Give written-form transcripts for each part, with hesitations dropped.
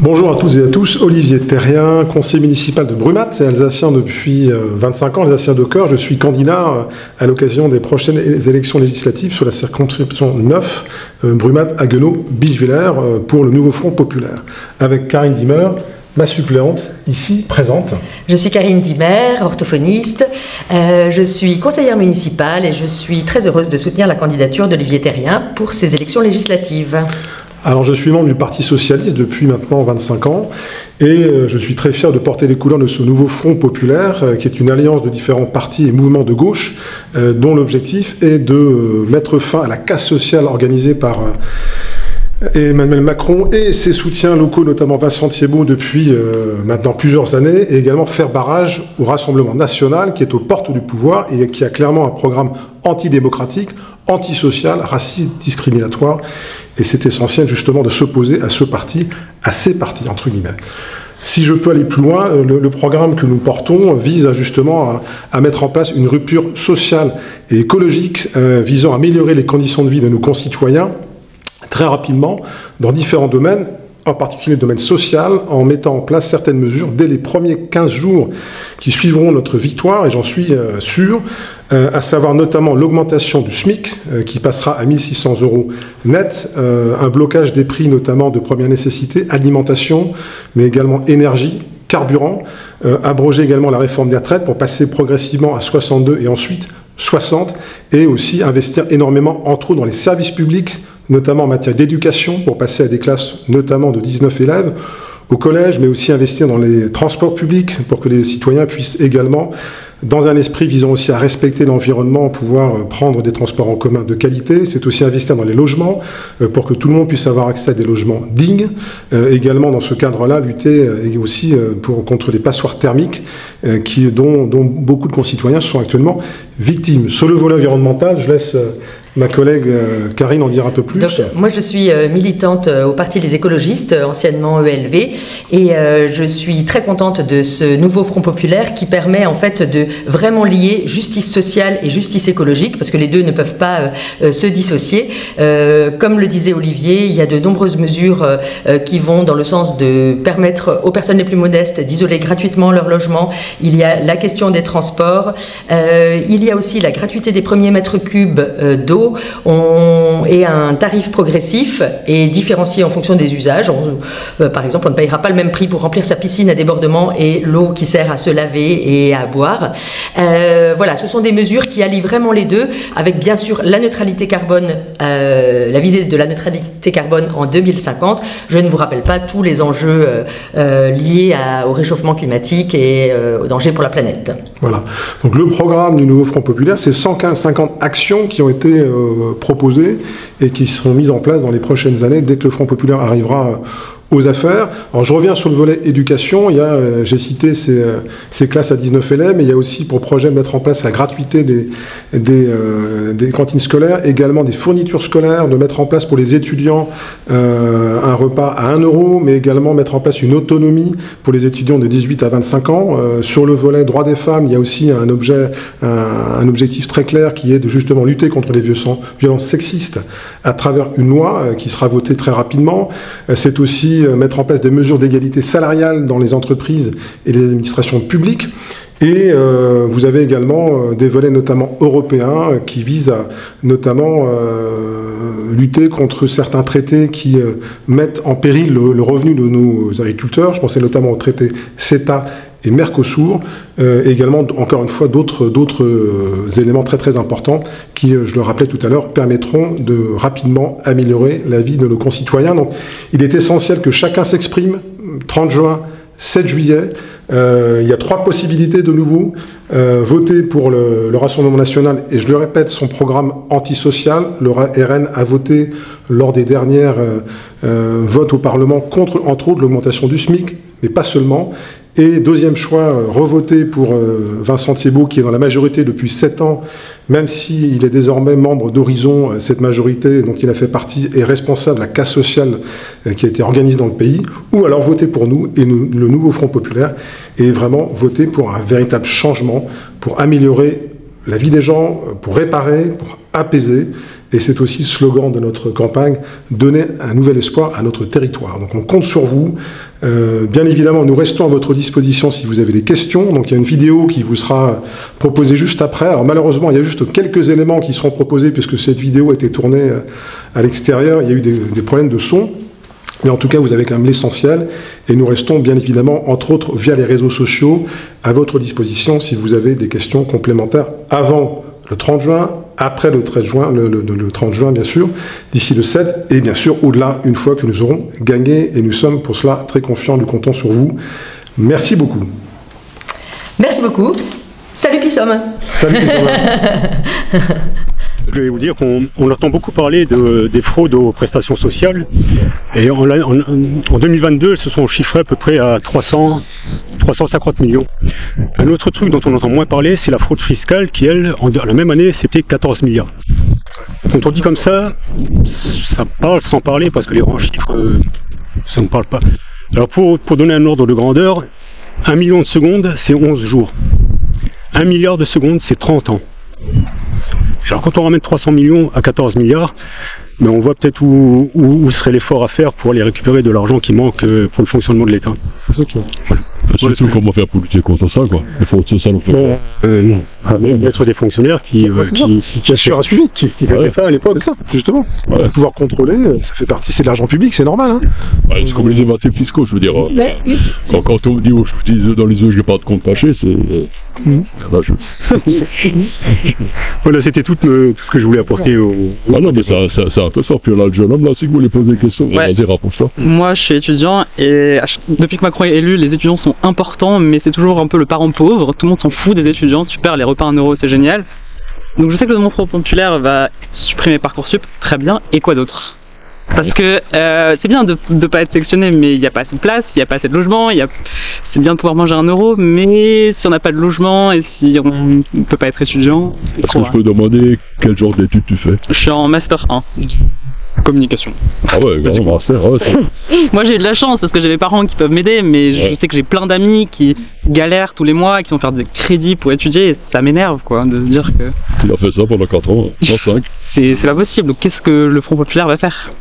Bonjour à toutes et à tous, Olivier Terrien, conseiller municipal de Brumath, et alsacien depuis 25 ans, alsacien de cœur. Je suis candidat à l'occasion des prochaines élections législatives sur la circonscription 9, Brumath-Haguenau-Bischwiller, pour le nouveau Front populaire, avec Karine Dimmer, ma suppléante, ici présente. Je suis Karine Dimmer, orthophoniste, je suis conseillère municipale et je suis très heureuse de soutenir la candidature d'Olivier Terrien pour ces élections législatives. Alors je suis membre du Parti Socialiste depuis maintenant 25 ans et je suis très fier de porter les couleurs de ce nouveau Front populaire qui est une alliance de différents partis et mouvements de gauche dont l'objectif est de mettre fin à la casse sociale organisée par Emmanuel Macron et ses soutiens locaux, notamment Vincent Thiébaut, depuis maintenant plusieurs années, et également faire barrage au Rassemblement national qui est aux portes du pouvoir et qui a clairement un programme antidémocratique, antisocial, raciste, discriminatoire, et c'est essentiel justement de s'opposer à ce parti, à ces partis, entre guillemets. Si je peux aller plus loin, le programme que nous portons vise justement à mettre en place une rupture sociale et écologique visant à améliorer les conditions de vie de nos concitoyens très rapidement dans différents domaines, en particulier le domaine social, en mettant en place certaines mesures dès les premiers 15 jours qui suivront notre victoire, et j'en suis sûr, à savoir notamment l'augmentation du SMIC, qui passera à 1 600 € net, un blocage des prix notamment de première nécessité, alimentation, mais également énergie, carburant, abroger également la réforme des retraites pour passer progressivement à 62 et ensuite 60, et aussi investir énormément, entre autres, dans les services publics, notamment en matière d'éducation, pour passer à des classes notamment de 19 élèves au collège, mais aussi investir dans les transports publics pour que les citoyens puissent également, dans un esprit visant aussi à respecter l'environnement, pouvoir prendre des transports en commun de qualité. C'est aussi investir dans les logements pour que tout le monde puisse avoir accès à des logements dignes. Également, dans ce cadre-là, lutter et aussi contre les passoires thermiques dont beaucoup de concitoyens sont actuellement victimes. Sur le volet environnemental, je laisse ma collègue Karine en dire un peu plus. Donc, moi, je suis militante au Parti des écologistes, anciennement ELV, et je suis très contente de ce nouveau Front populaire qui permet en fait de vraiment lier justice sociale et justice écologique, parce que les deux ne peuvent pas se dissocier. Comme le disait Olivier, il y a de nombreuses mesures qui vont dans le sens de permettre aux personnes les plus modestes d'isoler gratuitement leur logement. Il y a la question des transports, il y a aussi la gratuité des premiers mètres cubes d'eau, et un tarif progressif et différencié en fonction des usages. Par exemple, on ne payera pas le même prix pour remplir sa piscine à débordement et l'eau qui sert à se laver et à boire. Voilà, ce sont des mesures qui allient vraiment les deux, avec bien sûr la neutralité carbone, la visée de la neutralité carbone en 2050. Je ne vous rappelle pas tous les enjeux liés au réchauffement climatique et aux dangers pour la planète. Voilà. Donc le programme du nouveau Front populaire, c'est 150 actions qui ont été proposées et qui seront mises en place dans les prochaines années dès que le Front populaire arrivera aux affaires. Alors je reviens sur le volet éducation. Il y a, j'ai cité ces classes à 19 élèves, mais il y a aussi pour projet de mettre en place la gratuité des cantines scolaires, également des fournitures scolaires, de mettre en place pour les étudiants un repas à 1 €, mais également mettre en place une autonomie pour les étudiants de 18 à 25 ans. Sur le volet droits des femmes, il y a aussi un objectif très clair qui est de justement lutter contre les violences sexistes à travers une loi qui sera votée très rapidement. C'est aussi mettre en place des mesures d'égalité salariale dans les entreprises et les administrations publiques. Et vous avez également des volets notamment européens qui visent à notamment lutter contre certains traités qui mettent en péril le revenu de nos agriculteurs. Je pensais notamment au traité CETA et Mercosur, également, encore une fois, d'autres éléments très très importants qui, je le rappelais tout à l'heure, permettront de rapidement améliorer la vie de nos concitoyens. Donc, il est essentiel que chacun s'exprime. 30 juin, 7 juillet, il y a 3 possibilités de nouveau. Voter pour le Rassemblement national, et je le répète, son programme antisocial. Le RN a voté lors des dernières votes au Parlement contre, entre autres, l'augmentation du SMIC, mais pas seulement. Et deuxième choix, revoter pour Vincent Thiébaut, qui est dans la majorité depuis 7 ans, même s'il est désormais membre d'Horizon, cette majorité dont il a fait partie est responsable de la casse sociale qui a été organisée dans le pays, ou alors voter pour nous et le nouveau Front populaire, et vraiment voter pour un véritable changement, pour améliorer la vie des gens, pour réparer, pour apaiser, et c'est aussi le slogan de notre campagne, donner un nouvel espoir à notre territoire. Donc on compte sur vous. Bien évidemment, nous restons à votre disposition si vous avez des questions. Donc il y a une vidéo qui vous sera proposée juste après. Alors malheureusement, il y a juste quelques éléments qui seront proposés puisque cette vidéo a été tournée à l'extérieur. Il y a eu des problèmes de son. Mais en tout cas, vous avez quand même l'essentiel. Et nous restons bien évidemment, entre autres, via les réseaux sociaux, à votre disposition si vous avez des questions complémentaires avant le 30 juin, après le 13 juin, le 30 juin bien sûr, d'ici le 7, et bien sûr au-delà, une fois que nous aurons gagné, et nous sommes pour cela très confiants, nous comptons sur vous. Merci beaucoup. Merci beaucoup. Salut Pissom. Salut Pissom. Je vais vous dire qu'on entend beaucoup parler des fraudes aux prestations sociales, et en 2022, elles se sont chiffrées à peu près à 350 millions. Un autre truc dont on entend moins parler, c'est la fraude fiscale qui, elle, la même année, c'était 14 milliards. Quand on dit comme ça parle sans parler, parce que les grands chiffres, ça ne parle pas. Alors pour donner un ordre de grandeur, 1 million de secondes, c'est 11 jours. 1 milliard de secondes, c'est 30 ans. Alors quand on ramène 300 millions à 14 milliards, mais on voit peut-être où serait l'effort à faire pour aller récupérer de l'argent qui manque pour le fonctionnement de l'État. C'est ça. Surtout comment faire pour lutter contre ça, quoi. Les fraudes sociales, on fait quoi mettre des fonctionnaires qui assurent un suivi, qui fait ça à l'époque, c'est ça, justement. Ouais. Pouvoir contrôler, ça fait partie, c'est de l'argent public, c'est normal. Hein. Ouais, c'est comme les évadés fiscaux, je veux dire. Quand on dit aux je vous dis dans les yeux, je n'ai pas de compte caché, c'est. Voilà, c'était tout ce que je voulais apporter au. Ah non, mais c'est intéressant. Puis on a le jeune homme là, si vous voulez poser des questions, vas-y, rapproche ça. Moi, je suis étudiant et depuis que Macron est élu, les étudiants sont importants, mais c'est toujours un peu le parent pauvre. Tout le monde s'en fout des étudiants. Super, les repas à 1 euro, c'est génial. Donc je sais que le mouvement Front Populaire va supprimer Parcoursup, très bien. Et quoi d'autre? Parce que c'est bien de ne pas être sélectionné, mais il n'y a pas assez de place, il n'y a pas assez de logement, c'est bien de pouvoir manger 1 euro, mais si on n'a pas de logement et si on ne peut pas être étudiant... Est-ce que je peux demander quel genre d'études tu fais? Je suis en Master 1, communication. Ah ouais, vraiment, Moi j'ai eu de la chance parce que j'ai des parents qui peuvent m'aider, mais je sais que j'ai plein d'amis qui galèrent tous les mois, qui vont faire des crédits pour étudier, et ça m'énerve quoi, de se dire que... Il a fait ça pendant 4 ans, 5. C'est pas possible, donc qu'est-ce que le Front Populaire va faire?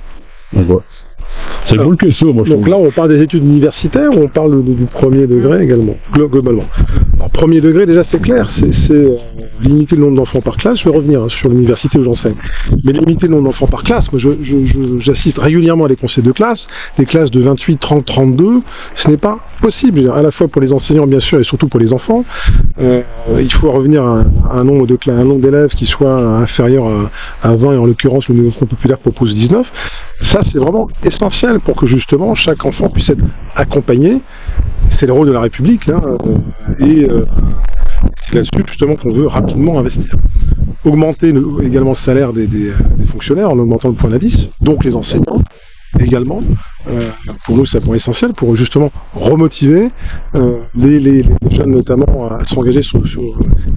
C'est une bonne question, moi je trouve. Donc là, on parle des études universitaires ou on parle du premier degré également, globalement. Alors, premier degré, déjà, c'est clair, c'est limiter le nombre d'enfants par classe. Je vais revenir sur l'université où j'enseigne. Mais limiter le nombre d'enfants par classe, moi, j'assiste régulièrement à des conseils de classe, des classes de 28, 30, 32, ce n'est pas possible, à la fois pour les enseignants, bien sûr, et surtout pour les enfants. Il faut revenir à un nombre d'élèves qui soit inférieur à 20, et en l'occurrence, le nouveau Front Populaire propose 19. Ça, c'est vraiment essentiel pour que justement chaque enfant puisse être accompagné. C'est le rôle de la République, là, et c'est là-dessus justement qu'on veut rapidement investir. Augmenter également le salaire des fonctionnaires en augmentant le point d'indice, donc les enseignants également. Pour nous, c'est un point essentiel pour justement remotiver les jeunes notamment à s'engager sur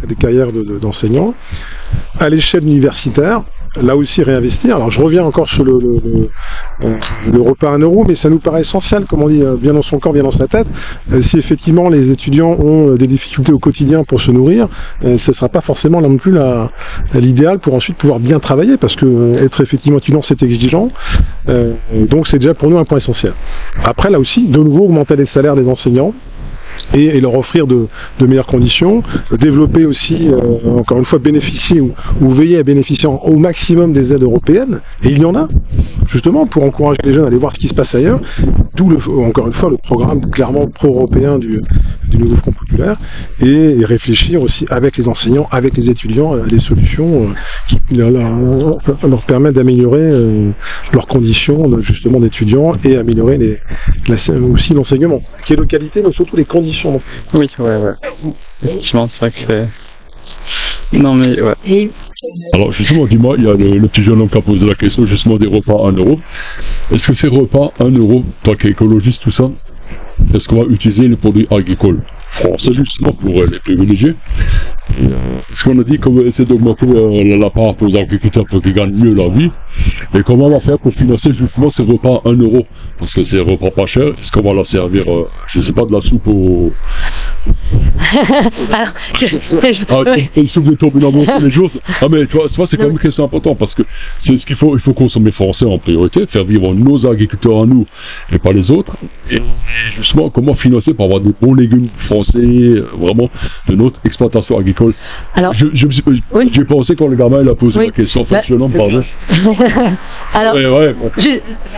des carrières d'enseignants. À l'échelle universitaire, là aussi réinvestir. Alors je reviens encore sur le repas à 1 euro, mais ça nous paraît essentiel, comme on dit, bien dans son corps, bien dans sa tête. Si effectivement les étudiants ont des difficultés au quotidien pour se nourrir, ce ne sera pas forcément là non plus l'idéal pour ensuite pouvoir bien travailler, parce que être effectivement étudiant, c'est exigeant. Donc c'est déjà pour nous un point essentiel. Après, là aussi, de nouveau, augmenter les salaires des enseignants et leur offrir de meilleures conditions, développer aussi, encore une fois, bénéficier ou veiller à bénéficier au maximum des aides européennes, et il y en a, justement, pour encourager les jeunes à aller voir ce qui se passe ailleurs, d'où, encore une fois, le programme clairement pro-européen du nouveau Front Populaire, et réfléchir aussi avec les enseignants, avec les étudiants, les solutions qui leur permettent d'améliorer leurs conditions, justement, d'étudiants, et améliorer aussi l'enseignement, qui est de qualité, mais surtout les conditions. Oui, ouais. Effectivement, c'est vrai que... Non, mais ouais. Alors, justement, dis-moi, il y a le petit jeune homme qui a posé la question, justement, des repas à 1 euro. Est-ce que ces repas à 1 euro, toi qui es écologiste, tout ça, est-ce qu'on va utiliser les produits agricoles français, justement, pour les privilégier? Est-ce qu'on a dit qu'on va essayer d'augmenter la part pour les agriculteurs pour qu'ils gagnent mieux leur vie? Et comment on va faire pour financer justement ces repas à 1 euro? Parce que c'est un repas pas cher. Est-ce qu'on va leur servir, je sais pas, de la soupe Alors, On souffle des turbulents tous les jours. Ah mais tu vois c'est quand même une question importante parce que c'est ce qu'il faut consommer français en priorité, faire vivre nos agriculteurs à nous et pas les autres. Et justement comment financer pour avoir des bons légumes français, vraiment de notre exploitation agricole. Alors, j'ai pensé quand le gamin il a posé la question, en fait je l'en parlais. Alors,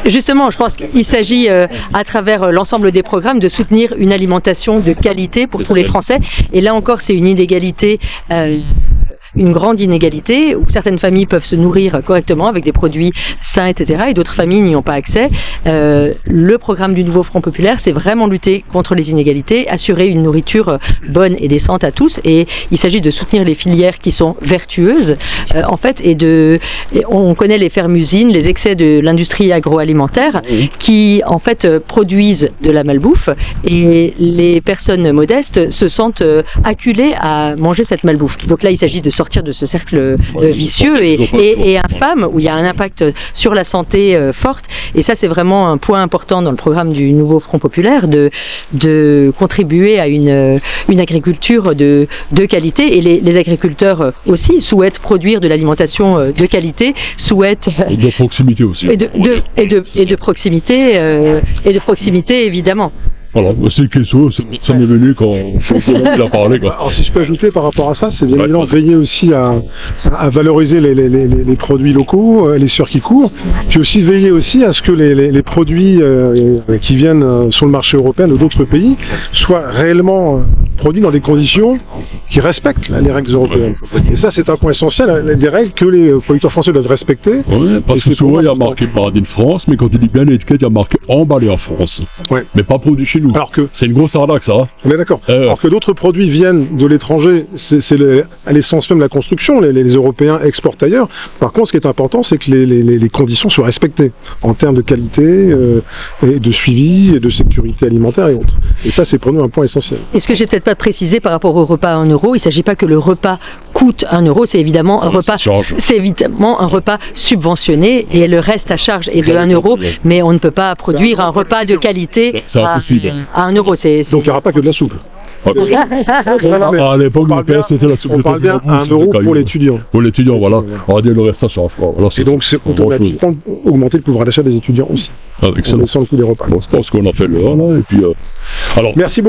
justement, je pense qu'il s'agit à travers l'ensemble des programmes de soutenir une alimentation de qualité pour tous les Français. Et là encore, c'est une inégalité. Une grande inégalité où certaines familles peuvent se nourrir correctement avec des produits sains, etc. et d'autres familles n'y ont pas accès. Le programme du nouveau Front Populaire, c'est vraiment lutter contre les inégalités, assurer une nourriture bonne et décente à tous, et il s'agit de soutenir les filières qui sont vertueuses, en fait, et on connaît les fermes-usines, les excès de l'industrie agroalimentaire qui, en fait, produisent de la malbouffe, et les personnes modestes se sentent acculées à manger cette malbouffe. Donc là, il s'agit de sortir de ce cercle vicieux et infâme où il y a un impact sur la santé forte, et ça c'est vraiment un point important dans le programme du nouveau Front Populaire de contribuer à une agriculture de qualité, et les agriculteurs aussi souhaitent produire de l'alimentation de qualité, souhaitent et de proximité aussi et de proximité évidemment. Voilà, c'est une question, ça m'est venu quand il a parlé. Quoi. Alors si je peux ajouter par rapport à ça, c'est bien évidemment veiller aussi à valoriser les produits locaux, les circuits courts, puis aussi veiller aussi à ce que les produits qui viennent sur le marché européen de d'autres pays soient réellement produits dans des conditions qui respectent les règles européennes. Et ça c'est un point essentiel, des règles que les producteurs français doivent respecter. Oui, parce que souvent il y a marqué Made in France, mais quand il dit bien l'étiquette, il y a marqué emballé en France. Ouais. Mais pas produit chez nous. Alors que c'est une grosse arnaque ça. Hein. On est d'accord. Alors que d'autres produits viennent de l'étranger, c'est à l'essence même de la construction, les Européens exportent ailleurs. Par contre, ce qui est important, c'est que les conditions soient respectées en termes de qualité, et de suivi, et de sécurité alimentaire et autres. Et ça, c'est pour nous un point essentiel. Et ce que j'ai peut-être pas précisé par rapport au repas à 1 euro, il ne s'agit pas que le repas coûte 1 euro, c'est évidemment un repas, subventionné, et le reste à charge est de 1 euro, mais on ne peut pas produire un repas de qualité à 1 euro. Donc il n'y aura pas que de la soupe. À l'époque, c'était la soupe. On parle bien à 1 euro pour l'étudiant. Pour l'étudiant, voilà. On va dire le reste à charge. Et donc c'est automatiquement augmenter le pouvoir d'achat des étudiants aussi. Excellent. En baissant le coût des repas. Je pense qu'on a fait le 1 là, et puis. Alors, merci beaucoup.